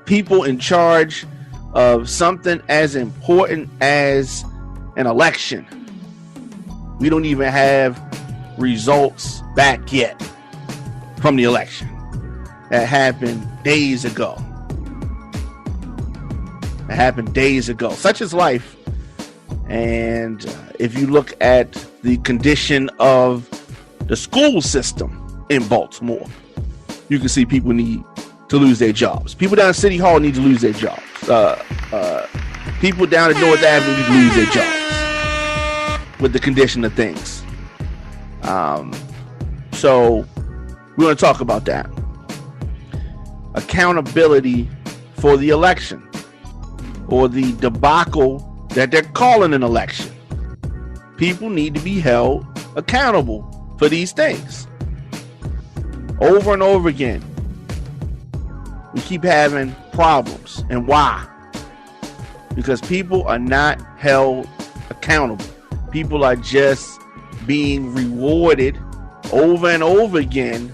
people in charge of something as important as an election. We don't even have results back yet from the election that happened days ago. Such is life. And if you look at the condition of the school system in Baltimore, you can see people need to lose their jobs. People down at City Hall need to lose their jobs. People down at North Avenue need to lose their jobs with the condition of things. So we're going to talk about that. Accountability for the election, or the debacle that they're calling an election. People need to be held accountable for these things. Over and over again, we keep having problems. And why? Because people are not held accountable. People are just being rewarded over and over again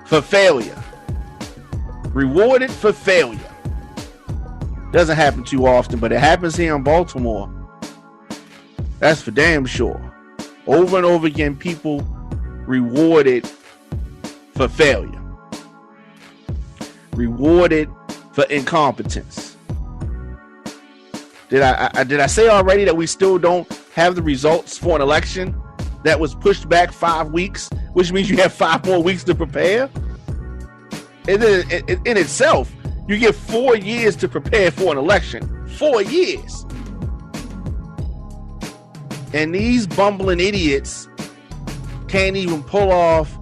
for failure. Rewarded for failure. Doesn't happen too often, but it happens here in Baltimore. That's for damn sure. Over and over again, people rewarded for failure. Rewarded for incompetence. Did I say already that we still don't have the results for an election that was pushed back 5 weeks, which means you have 5 more weeks to prepare? In itself, you get 4 years to prepare for an election. 4 years. And these bumbling idiots can't even pull off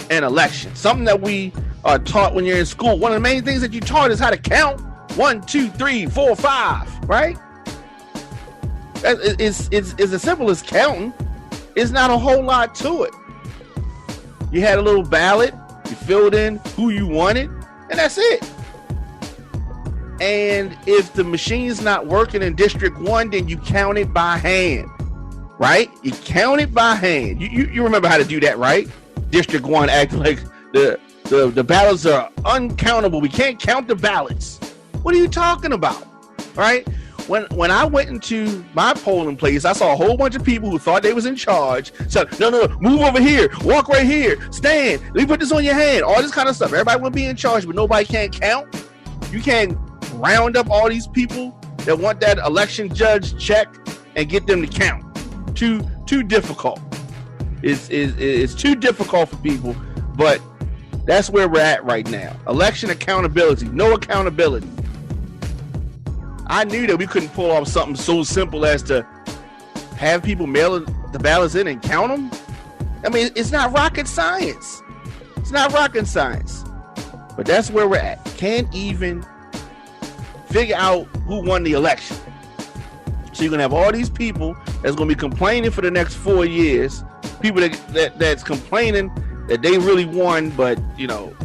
an election. Something that we are taught when you're in school. One of the main things that you taught is how to count. 1, 2, 3, 4, 5. Right? It's as simple as counting. It's not a whole lot to it. You had a little ballot. You filled in who you wanted. And that's it. And if the machine's not working in District 1, then you count it by hand. Right? You count it by hand. You remember how to do that, right? District 1 acting like the ballots are uncountable. We can't count the ballots. What are you talking about? Right? When I went into my polling place, I saw a whole bunch of people who thought they was in charge. So no, move over here, walk right here, stand, let me put this on your hand, all this kind of stuff. Everybody will be in charge, but nobody can count. You can't round up all these people that want that election judge check and get them to count. Too difficult. It's too difficult for people, but that's where we're at right now. Election accountability, no accountability. I knew that we couldn't pull off something so simple as to have people mail the ballots in and count them. I mean, it's not rocket science. It's not rocket science. But that's where we're at. Can't even figure out who won the election. So you're going to have all these people that's going to be complaining for the next 4 years. People that's complaining that they really won, but, you know,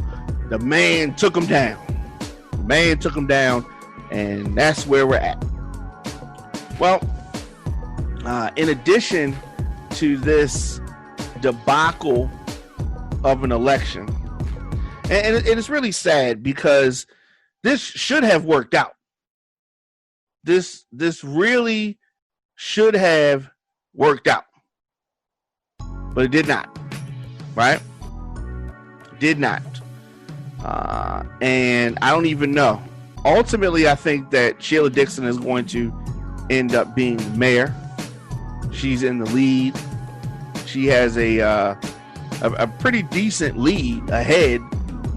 the man took them down. The man took them down. And that's where we're at. Well, in addition to this debacle of an election, and it's really sad because this should have worked out. This really should have worked out. But it did not. Right? Did not. And I don't even know. Ultimately, I think that Sheila Dixon is going to end up being the mayor. She's in the lead. She has a pretty decent lead ahead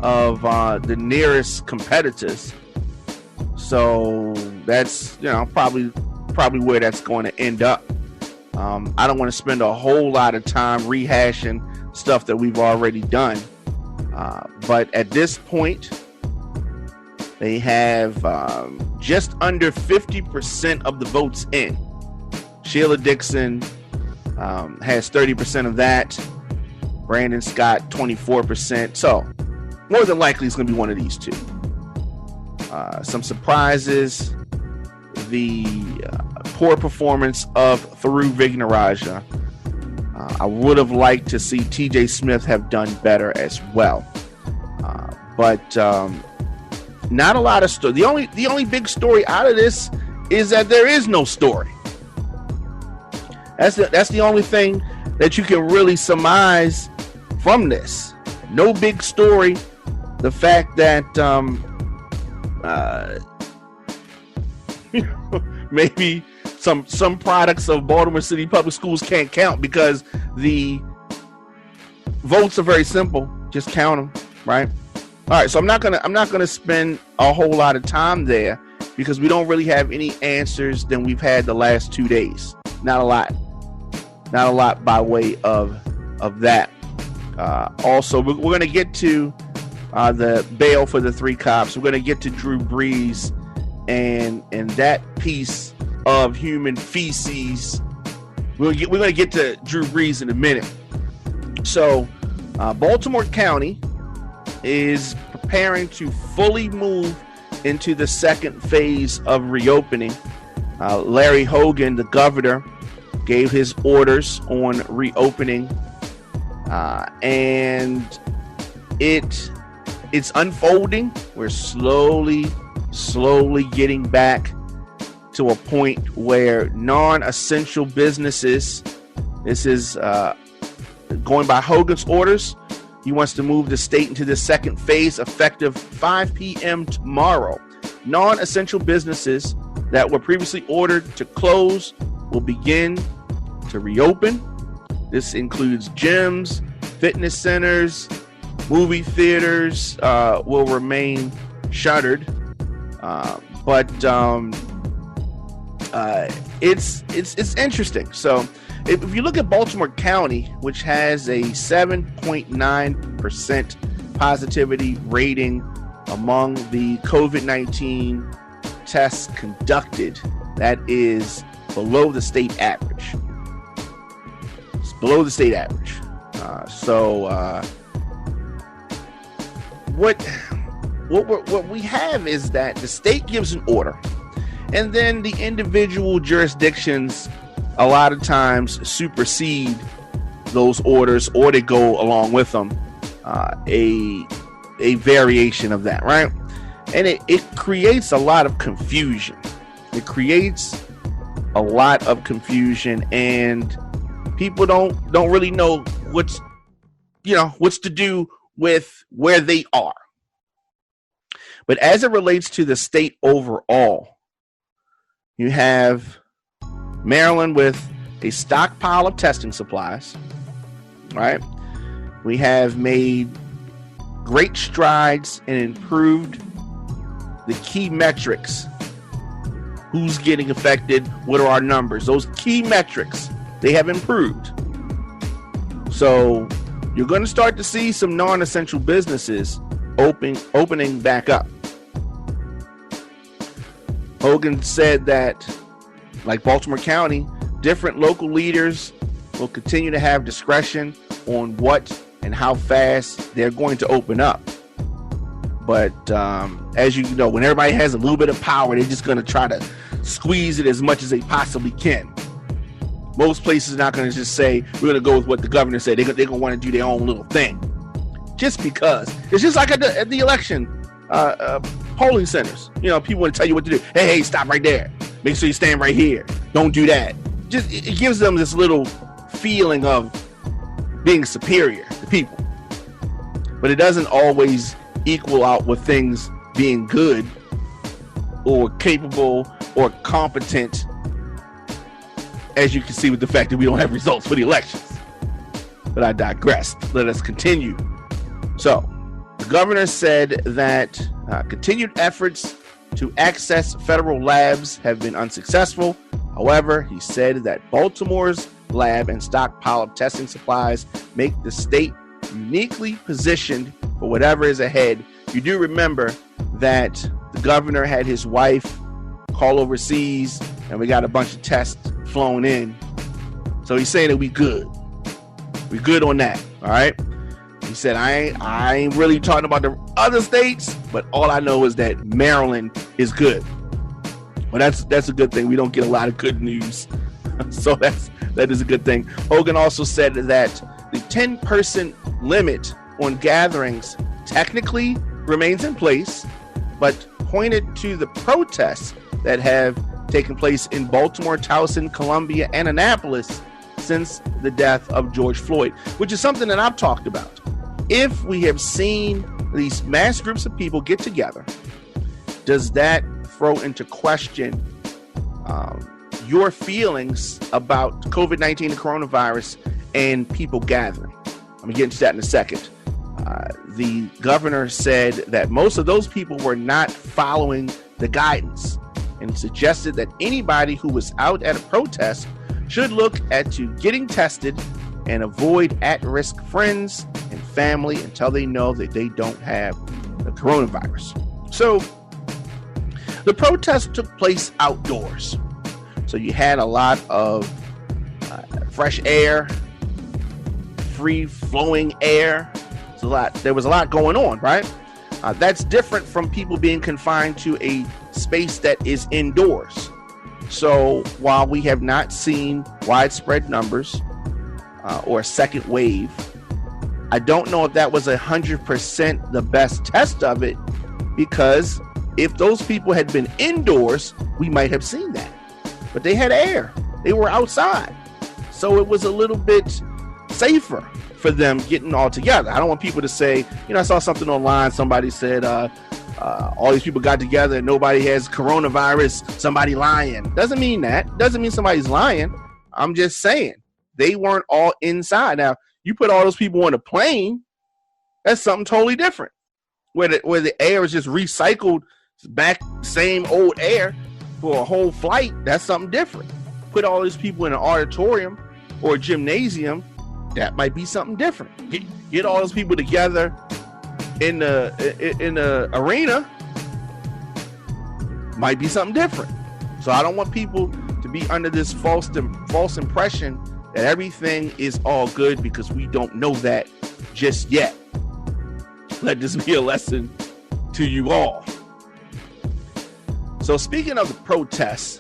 of the nearest competitors. So that's, you know, probably where that's going to end up. I don't want to spend a whole lot of time rehashing stuff that we've already done. But at this point, they have just under 50% of the votes in. Sheila Dixon has 30% of that. Brandon Scott, 24%. So, more than likely, it's going to be one of these two. Some surprises. The poor performance of Thuru Vignarajah. I would have liked to see TJ Smith have done better as well. But Not a lot of story. The only big story out of this is that there is no story. That's the only thing that you can really surmise from this. No big story. The fact that maybe some products of Baltimore City Public Schools can't count because the votes are very simple. Just count them, right? All right, so I'm not gonna spend a whole lot of time there because we don't really have any answers than we've had the last 2 days. Not a lot by way of that. Also, we're going to get to the bail for the 3 cops. We're going to get to Drew Brees and that piece of human feces. We're going to get to Drew Brees in a minute. So, Baltimore County is preparing to fully move into the second phase of reopening. Larry Hogan, the governor, gave his orders on reopening, and it's unfolding. We're slowly getting back to a point where non-essential businesses, this is going by Hogan's orders. He wants to move the state into the second phase effective 5 p.m. tomorrow. Non-essential businesses that were previously ordered to close will begin to reopen. This includes gyms, fitness centers, movie theaters will remain shuttered. But it's interesting. So if you look at Baltimore County, which has a 7.9% positivity rating among the COVID-19 tests conducted, that is below the state average. It's below the state average. What we have is that the state gives an order, and then the individual jurisdictions a lot of times supersede those orders, or they go along with them. A variation of that, right? And it creates a lot of confusion. It creates a lot of confusion, and people don't really know what's to do with where they are. But as it relates to the state overall, you have Maryland with a stockpile of testing supplies, right? We have made great strides and improved the key metrics. Who's getting affected? What are our numbers? Those key metrics, they have improved. So you're going to start to see some non-essential businesses opening back up. Hogan said that, like Baltimore County, different local leaders will continue to have discretion on what and how fast they're going to open up. But as you know, when everybody has a little bit of power, they're just going to try to squeeze it as much as they possibly can. Most places are not going to just say, we're going to go with what the governor said. They're going to want to do their own little thing. Just because. It's just like at the election polling centers. You know, people want to tell you what to do. Hey, stop right there. Make sure you stand right here. Don't do that. Just it gives them this little feeling of being superior to people. But it doesn't always equal out with things being good or capable or competent, as you can see with the fact that we don't have results for the elections. But I digress. Let us continue. So, the governor said that continued efforts to access federal labs have been unsuccessful. However, he said that Baltimore's lab and stockpile of testing supplies make the state uniquely positioned for whatever is ahead. You do remember that the governor had his wife call overseas, and we got a bunch of tests flown in. So he's saying that we good. We good on that, all right? He said, I ain't really talking about the other states, but all I know is that Maryland is good. Well, that's a good thing. We don't get a lot of good news. So that is a good thing. Hogan also said that the 10-person limit on gatherings technically remains in place, but pointed to the protests that have taken place in Baltimore, Towson, Columbia, and Annapolis since the death of George Floyd, which is something that I've talked about. If we have seen these mass groups of people get together, does that throw into question your feelings about COVID-19 and coronavirus and people gathering? I'm going to get into that in a second. The governor said that most of those people were not following the guidance, and he suggested that anybody who was out at a protest should look to getting tested and avoid at-risk friends and family until they know that they don't have the coronavirus. So the protest took place outdoors. So you had a lot of fresh air, free-flowing air. There was a lot going on, right? That's different from people being confined to a space that is indoors. So while we have not seen widespread numbers or a second wave, I don't know if that was 100% the best test of it, because if those people had been indoors, we might have seen that. But they had air. They were outside. So it was a little bit safer for them getting all together. I don't want people to say, I saw something online. Somebody said all these people got together and nobody has coronavirus. Somebody lying. Doesn't mean that. Doesn't mean somebody's lying. I'm just saying they weren't all inside. Now, you put all those people on a plane, that's something totally different. Where the air is just recycled back, same old air for a whole flight, that's something different. Put all these people in an auditorium or a gymnasium, that might be something different. Get all those people together in the arena, might be something different. So I don't want people to be under this false impression that everything is all good, because we don't know that just yet. Let this be a lesson to you all. So speaking of the protests,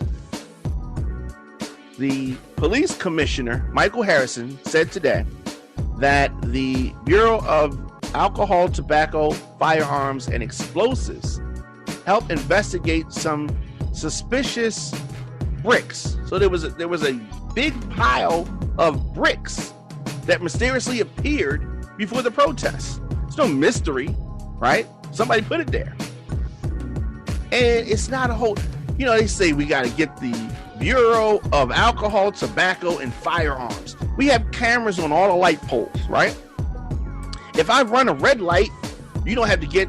the police commissioner, Michael Harrison, said today that the Bureau of Alcohol, Tobacco, Firearms, and Explosives helped investigate some suspicious bricks. So there was a big pile of bricks that mysteriously appeared before the protests. It's no mystery, right? Somebody put it there. And it's not a whole, they say we got to get the Bureau of Alcohol, Tobacco, and Firearms. We have cameras on all the light poles, right? If I run a red light, you don't have to get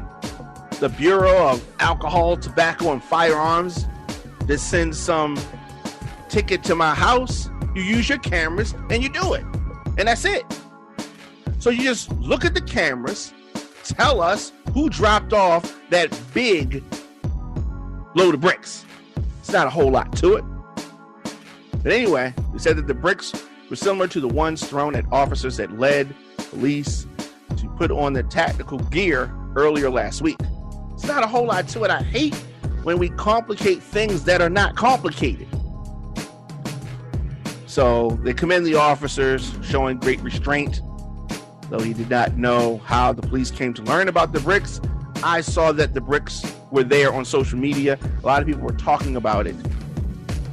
the Bureau of Alcohol, Tobacco, and Firearms to send some ticket to my house. You use your cameras and you do it. And that's it. So you just look at the cameras, tell us who dropped off that big load of bricks. It's not a whole lot to it. But anyway, they said that the bricks were similar to the ones thrown at officers that led police to put on their tactical gear earlier last week. It's not a whole lot to it. I hate when we complicate things that are not complicated. So they commend the officers, showing great restraint. Though he did not know how the police came to learn about the bricks, I saw that the bricks were there on social media. A lot of people were talking about it.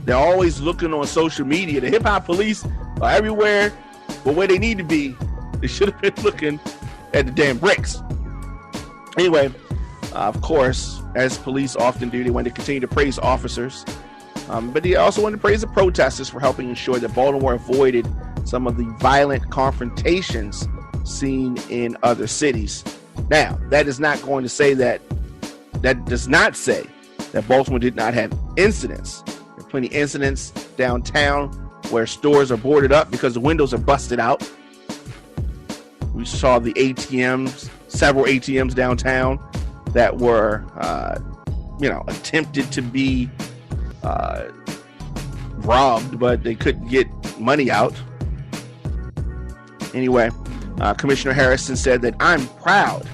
They're always looking on social media. The hip-hop police are everywhere, but where they need to be, they should have been looking at the damn bricks. Anyway, of course, as police often do, they want to continue to praise officers. But they also want to praise the protesters for helping ensure that Baltimore avoided some of the violent confrontations seen in other cities. Now, that is not going to say that does not say that Baltimore did not have incidents. There are plenty of incidents downtown where stores are boarded up because the windows are busted out. We saw the ATMs, several ATMs downtown that were, attempted to be robbed, but they couldn't get money out. Anyway, Commissioner Harrison said that I'm proud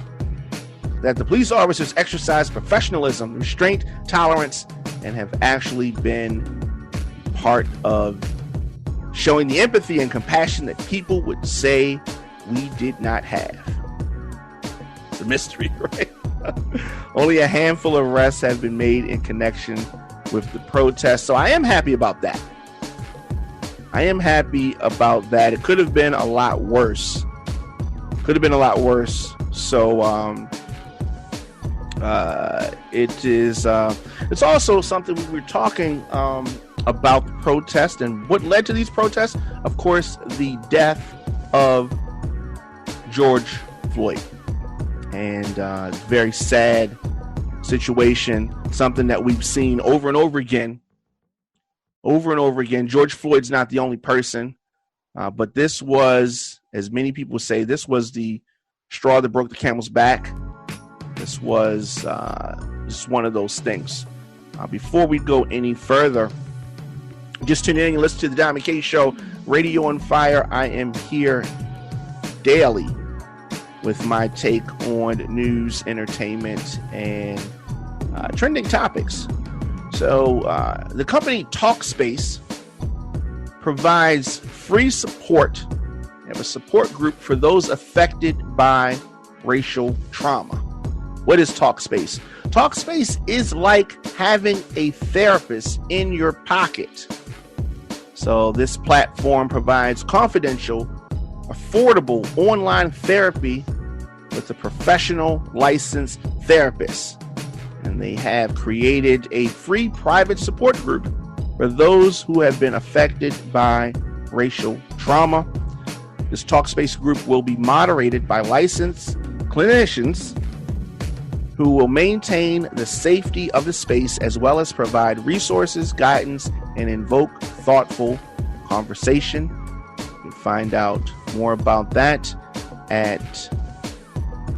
that the police officers exercise professionalism, restraint, tolerance, and have actually been part of showing the empathy and compassion that people would say we did not have. It's a mystery, right? Only a handful of arrests have been made in connection with the protest. So I am happy about that. It could have been a lot worse. So it is. It's also something we were talking about the protest and what led to these protests. Of course, the death of George Floyd, and very sad situation. Something that we've seen over and over again. George Floyd's not the only person, but this was, as many people say, this was the straw that broke the camel's back. This was just one of those things. Before we go any further, just tune in and listen to the Diamond K Show, Radio on Fire. I am here daily with my take on news, entertainment, and trending topics. So the company Talkspace provides free support. They have a support group for those affected by racial trauma. What is Talkspace? Talkspace is like having a therapist in your pocket. So this platform provides confidential, affordable online therapy with a professional licensed therapist. And they have created a free private support group for those who have been affected by racial trauma. This Talkspace group will be moderated by licensed clinicians who will maintain the safety of the space as well as provide resources, guidance, and invoke thoughtful conversation. You can find out more about that at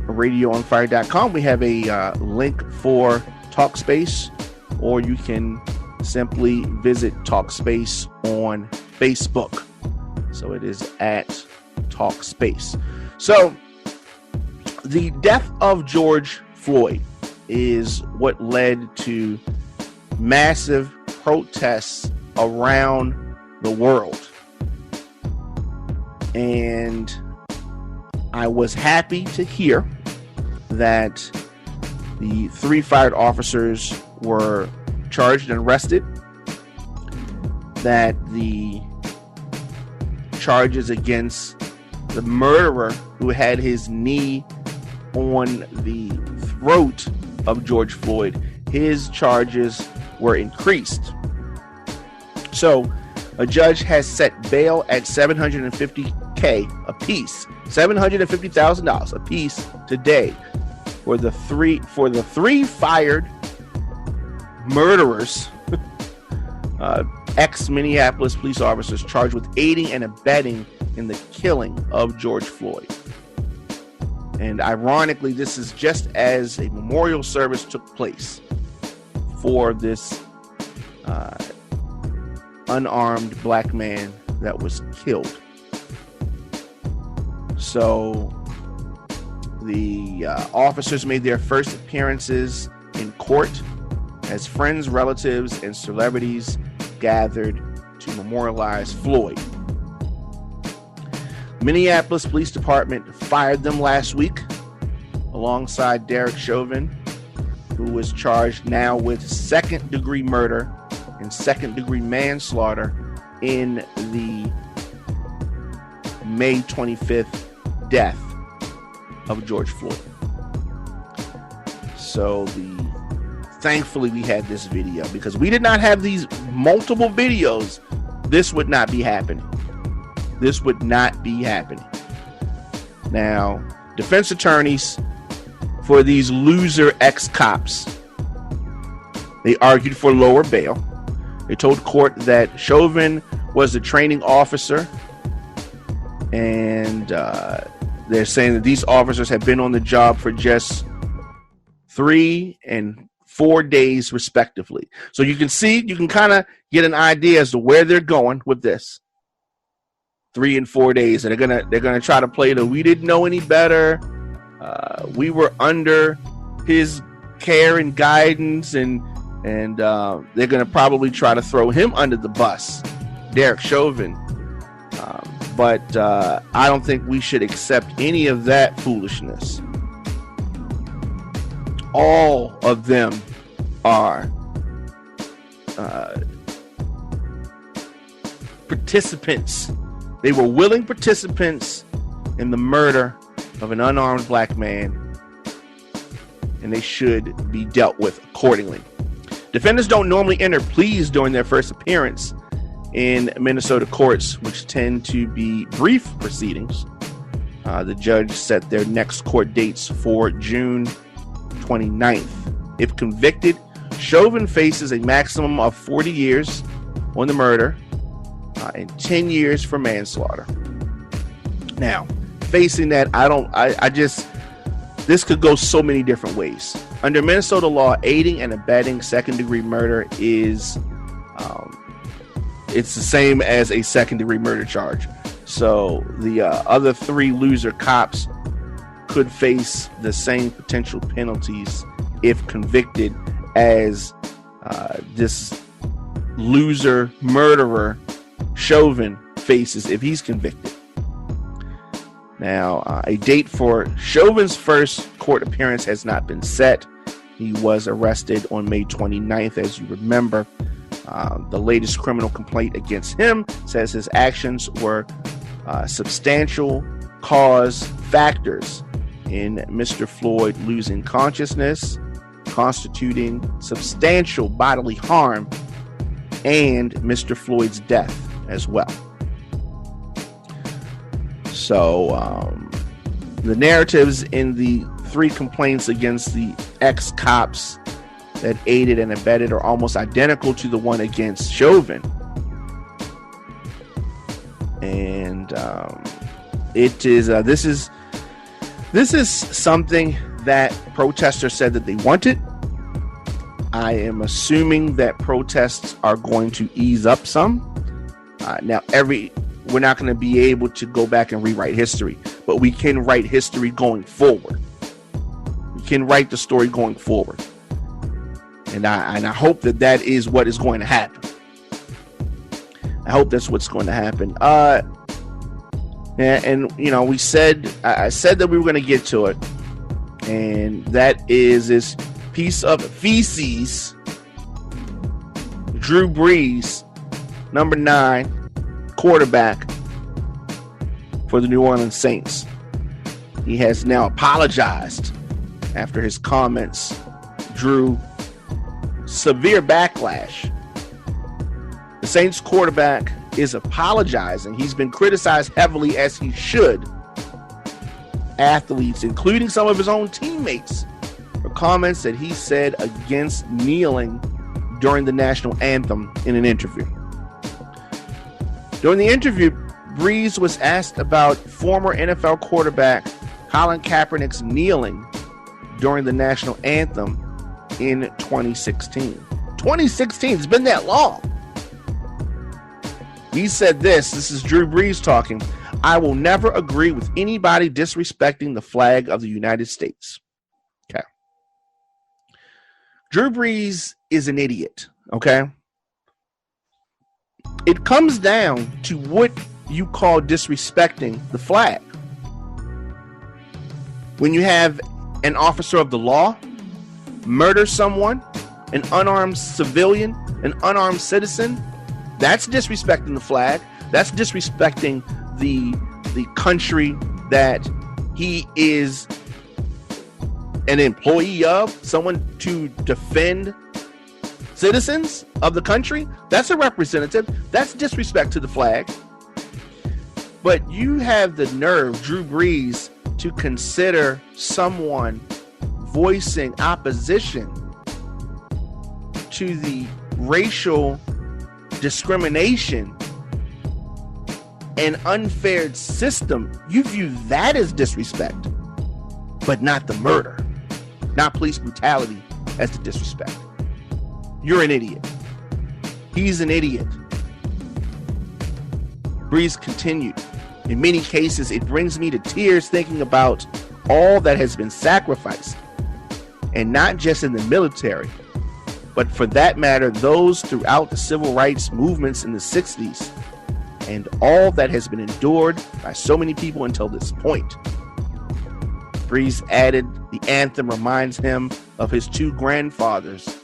radioonfire.com. We have a link for Talkspace, or you can simply visit Talkspace on Facebook. So it is at Talkspace. So the death of George Floyd is what led to massive protests around the world. And I was happy to hear that the 3 fired officers were charged and arrested, that the charges against the murderer who had his knee on the throat of George Floyd, his charges were increased. So a judge has set bail at $750,000 a piece, $750,000 a piece today for the three fired murderers, ex-Minneapolis police officers charged with aiding and abetting in the killing of George Floyd. And ironically, this is just as a memorial service took place for this unarmed black man that was killed. So the officers made their first appearances in court as friends, relatives, and celebrities gathered to memorialize Floyd. Minneapolis Police Department fired them last week alongside Derek Chauvin, who was charged now with second-degree murder and second-degree manslaughter in the May 25th death of George Floyd. So thankfully we had this video, because we did not have these multiple videos, this would not be happening. This would not be happening. Now, defense attorneys for these loser ex-cops, they argued for lower bail. They told court that Chauvin was a training officer, and they're saying that these officers have been on the job for just 3 and 4 days respectively. So you can kind of get an idea as to where they're going with this. 3 and 4 days, and they're gonna try to play the we didn't know any better. We were under his care and guidance, and they're gonna probably try to throw him under the bus, Derek Chauvin. But I don't think we should accept any of that foolishness. all of them are participants. They were willing participants in the murder of an unarmed black man, and they should be dealt with accordingly. Defendants don't normally enter pleas during their first appearance in Minnesota courts, which tend to be brief proceedings. The judge set their next court dates for June 29th. If convicted, Chauvin faces a maximum of 40 years on the murder and 10 years for manslaughter. Now, facing that, this could go so many different ways. Under Minnesota law, aiding and abetting second-degree murder is it's the same as a second-degree murder charge. So the other three loser cops could face the same potential penalties if convicted as this loser murderer Chauvin faces if he's convicted. Now, a date for Chauvin's first court appearance has not been set. He was arrested on May 29th, as you remember. The latest criminal complaint against him says his actions were substantial cause factors in Mr. Floyd losing consciousness, constituting substantial bodily harm, and Mr. Floyd's death as well. So the narratives in the three complaints against the ex-cops that aided and abetted are almost identical to the one against Chauvin. And it is this is something that protesters said that they wanted. I am assuming that protests are going to ease up some. Now, we're not going to be able to go back and rewrite history, but we can write history going forward. We can write the story going forward. And I hope that is what is going to happen. I hope that's what's going to happen. And you know, I said that we were going to get to it, and that is this piece of feces. Drew Brees, number 9 quarterback for the New Orleans Saints. He has now apologized after his comments drew severe backlash. The Saints quarterback is apologizing. He's been criticized heavily, as he should. Athletes, including some of his own teammates, for comments that he said against kneeling during the national anthem in an interview. During the interview, Brees was asked about former NFL quarterback Colin Kaepernick's kneeling during the national anthem in 2016. 2016, it's been that long. He said this is Drew Brees talking. "I will never agree with anybody disrespecting the flag of the United States." Okay. Drew Brees is an idiot, okay? It comes down to what you call disrespecting the flag. When you have an officer of the law murder someone, an unarmed civilian, an unarmed citizen, that's disrespecting the flag. That's disrespecting the country that he is an employee of, someone to defend citizens of the country. That's a representative. That's disrespect to the flag. But you have the nerve, Drew Brees, to consider someone voicing opposition to the racial discrimination and unfair system. You view that as disrespect, but not the murder, not police brutality as the disrespect. You're an idiot. He's an idiot. Brees continued. "In many cases, it brings me to tears thinking about all that has been sacrificed, and not just in the military, but for that matter, those throughout the civil rights movements in the 60s, and all that has been endured by so many people until this point." Brees added, "The anthem reminds him of his two grandfathers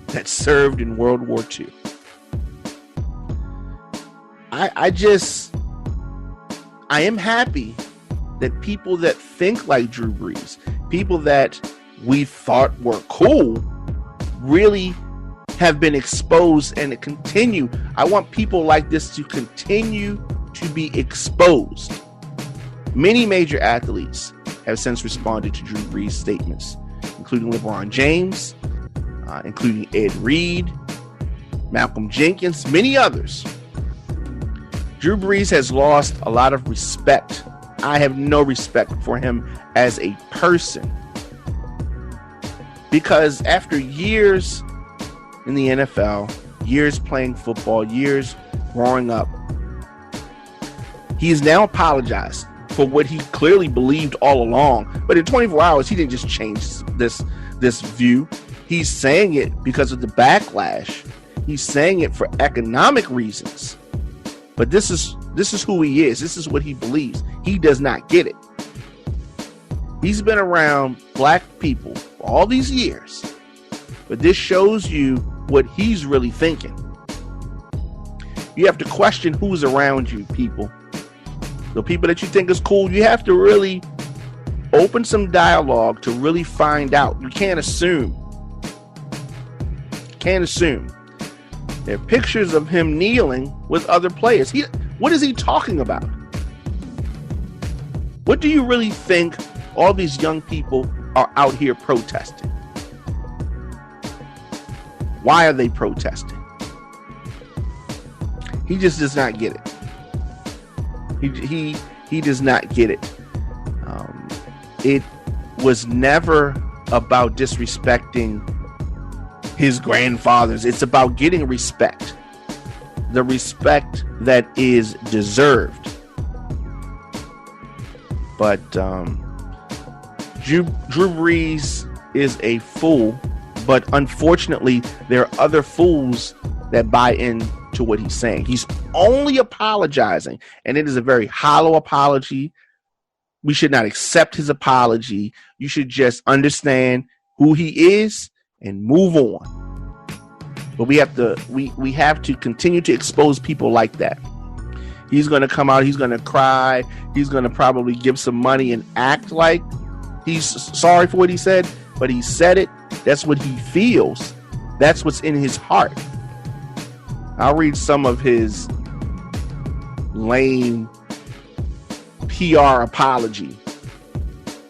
that served in World War II. I am happy that people that think like Drew Brees, people that we thought were cool, really have been exposed and to continue. I want people like this to continue to be exposed. Many major athletes have since responded to Drew Brees' statements, including LeBron James, including Ed Reed, Malcolm Jenkins, many others. Drew Brees has lost a lot of respect. I have no respect for him as a person, because after years in the NFL, years playing football, years growing up, he has now apologized for what he clearly believed all along. But in 24 hours, he didn't just change this view. He's saying it because of the backlash. He's saying it for economic reasons. But this is who he is. This is what he believes. He does not get it. He's been around black people for all these years. But this shows you what he's really thinking. You have to question who's around you, people. The people that you think is cool, you have to really open some dialogue to really find out. You can't assume. Can't assume. There are pictures of him kneeling with other players. What is he talking about? What do you really think all these young people are out here protesting? Why are they protesting? He just does not get it. He does not get it. It was never about disrespecting his grandfathers. It's about getting respect. The respect that is deserved. But Drew Brees is a fool. But unfortunately, there are other fools that buy into what he's saying. He's only apologizing, and it is a very hollow apology. We should not accept his apology. You should just understand who he is and move on. But we have to continue to expose people like that. He's going to come out, he's going to cry, he's going to probably give some money and act like he's sorry for what he said, but he said it. That's what he feels. That's what's in his heart. I'll read some of his lame PR apology.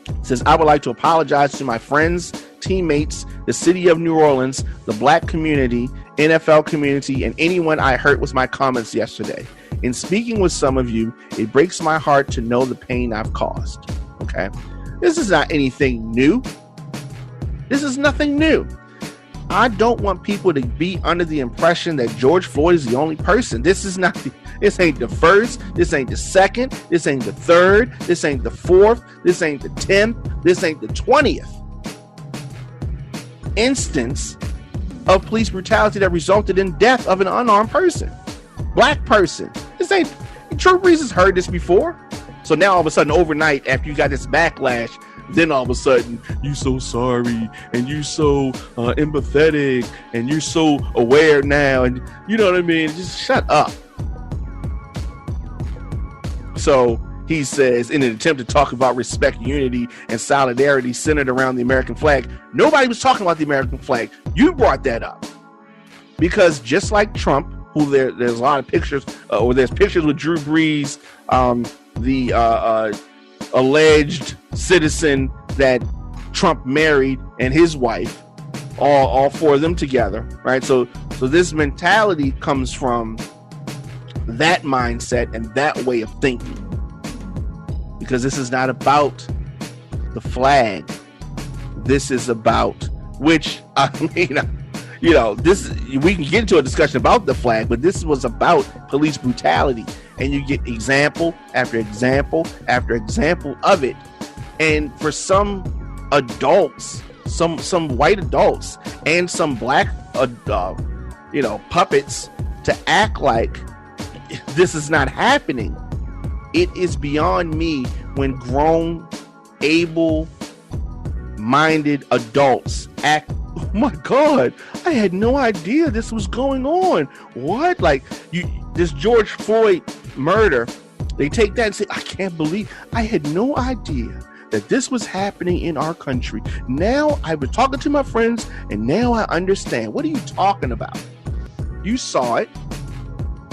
It says, "I would like to apologize to my friends, teammates, the city of New Orleans, the black community, NFL community, and anyone I hurt with my comments yesterday. In speaking with some of you, it breaks my heart to know the pain I've caused." Okay. This is not anything new. This is nothing new. I don't want people to be under the impression that George Floyd is the only person. This ain't the first, this ain't the second, this ain't the third, this ain't the fourth, this ain't the 10th, this ain't the 20th instance of police brutality that resulted in death of an unarmed person. Black person. Drew Brees has heard this before. So now all of a sudden overnight, after you got this backlash, then all of a sudden you so sorry and you so empathetic and you're so aware now, and you know what I mean? Just shut up. So he says, in an attempt to talk about respect, unity, and solidarity centered around the American flag, nobody was talking about the American flag. You brought that up. Because just like Trump, who there's a lot of pictures, or there's pictures with Drew Brees, the alleged citizen that Trump married and his wife, all four of them together, right? So this mentality comes from that mindset and that way of thinking. Because this is not about the flag. This is about, which, I mean, this, we can get into a discussion about the flag, but this was about police brutality. And you get example after example after example of it. And for some adults, some white adults and some black, puppets to act like this is not happening. It is beyond me when grown, able, minded adults act, oh my God, I had no idea this was going on. What? Like, this George Floyd murder, they take that and say, I can't believe, I had no idea that this was happening in our country. Now I was talking to my friends and now I understand. What are you talking about? You saw it.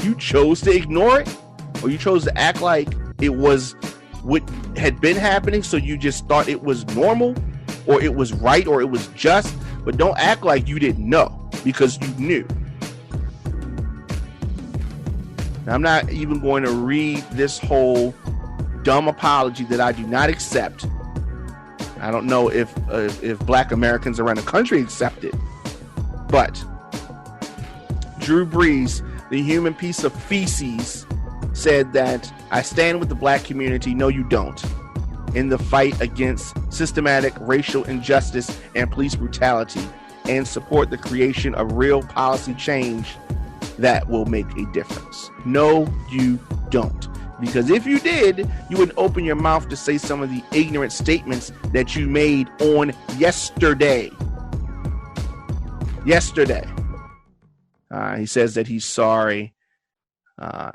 You chose to ignore it, or you chose to act like it was what had been happening, so you just thought it was normal, or it was right, or it was just. But don't act like you didn't know, because you knew. Now, I'm not even going to read this whole dumb apology that I do not accept. I don't know if Black Americans around the country accept it, but Drew Brees, the human piece of feces, said that I stand with the Black community. No, you don't. In the fight against systematic racial injustice and police brutality, and support the creation of real policy change that will make a difference. No, you don't. Because if you did, you wouldn't open your mouth to say some of the ignorant statements that you made on yesterday. He says that he's sorry.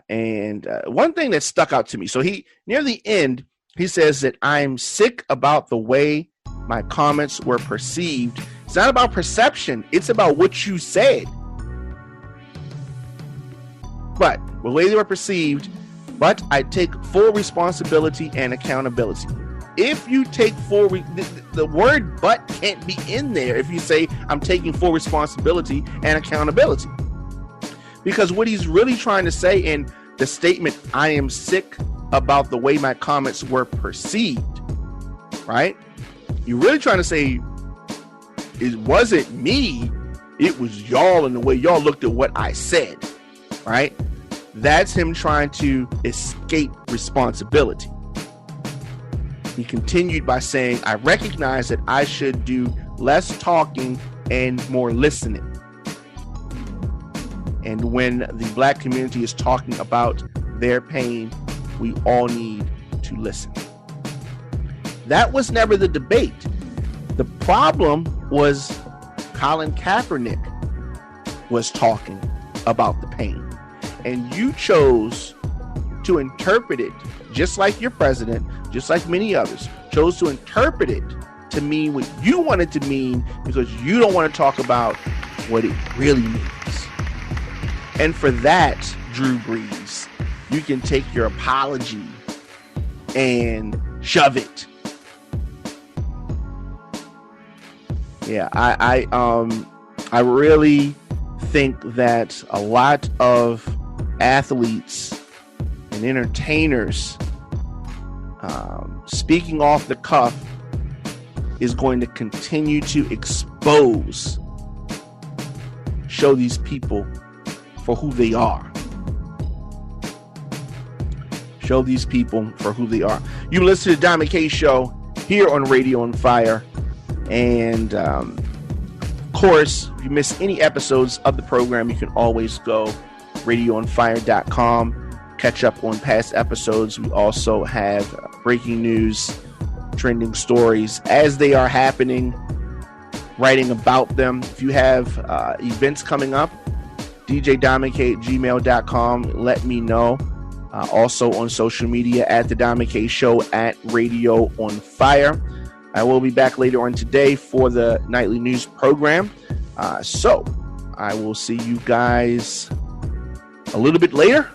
And one thing that stuck out to me, so near the end, he says that I'm sick about the way my comments were perceived. It's not about perception. It's about what you said. But the way they were perceived, but I take full responsibility and accountability. If you take full, the word but can't be in there if you say I'm taking full responsibility and accountability. Because what he's really trying to say in the statement, I am sick about the way my comments were perceived, right? You're really trying to say it wasn't me, it was y'all and the way y'all looked at what I said, right? That's him trying to escape responsibility. He continued by saying, I recognize that I should do less talking and more listening. And when the Black community is talking about their pain, we all need to listen. That was never the debate. The problem was Colin Kaepernick was talking about the pain. And you chose to interpret it, just like your president, just like many others, chose to interpret it to mean what you want it to mean, because you don't want to talk about what it really means. And for that, Drew Brees, you can take your apology and shove it. Yeah, I really think that a lot of athletes and entertainers speaking off the cuff is going to continue to show these people for who they are. Show these people for who they are. You listen to the Diamond K Show here on Radio on Fire. And of course, if you miss any episodes of the program, you can always go radioonfire.com, catch up on past episodes. We also have breaking news, trending stories as they are happening, writing about them. If you have events coming up, djdiamondk@gmail.com. Let me know. Also on social media at The Diamond K Show, at Radio on Fire. I will be back later on today for the nightly news program. So I will see you guys a little bit later.